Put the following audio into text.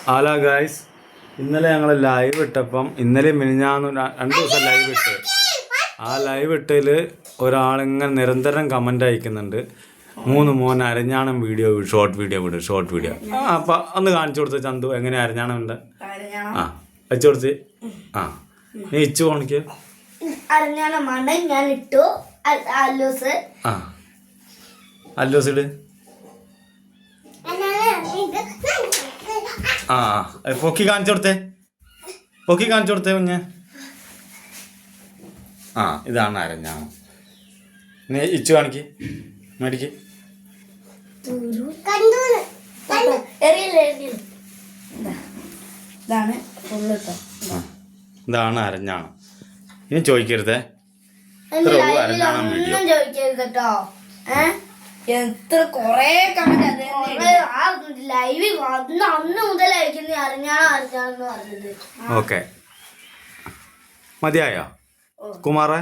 Hello guys, ഇന്നലെ ഞങ്ങൾ live ഇട്ടപ്പം ഇന്നലെ മിനിഞ്ഞാന്ന് 2 ദിവസം ലൈവ് ഇട്ട്. ആ ലൈവ് ഇട്ടതിൽ ഒരാളിങ്ങനെ നിരന്തരം കമൻ്റ് അയക്കുന്നുണ്ട്, 3 മോൻ അരഞ്ഞാണം വീഡിയോ ഷോർട്ട് വീഡിയോ. അപ്പം ഒന്ന് കാണിച്ചു കൊടുത്ത ചന്തു എങ്ങനെ അരഞ്ഞാണം ഉണ്ട്. വെച്ചു കൊടുത്ത്. നീ ഇച്ചു പോണിക്ക് അല്ലൂസ് ഇട്. പൊക്കി കാണിച്ചു കൊടുത്തേ കുഞ്ഞ്. ഇതാണ് അരഞ്ഞാണം. നീ ഇച്ചു കാണിക്ക്, മേടിക്ക്. ഇതാണ് അരഞ്ഞാണം. ഇനി ചോദിക്കരുതേ, അരഞ്ഞാണം വീഡിയോ. എത്ര കൊറേ ലൈവ് അന്ന് മുതലായിരിക്കും അറിഞ്ഞാണെന്ന് പറഞ്ഞത്. ഓക്കെ, മതിയായോ കുമാറേ?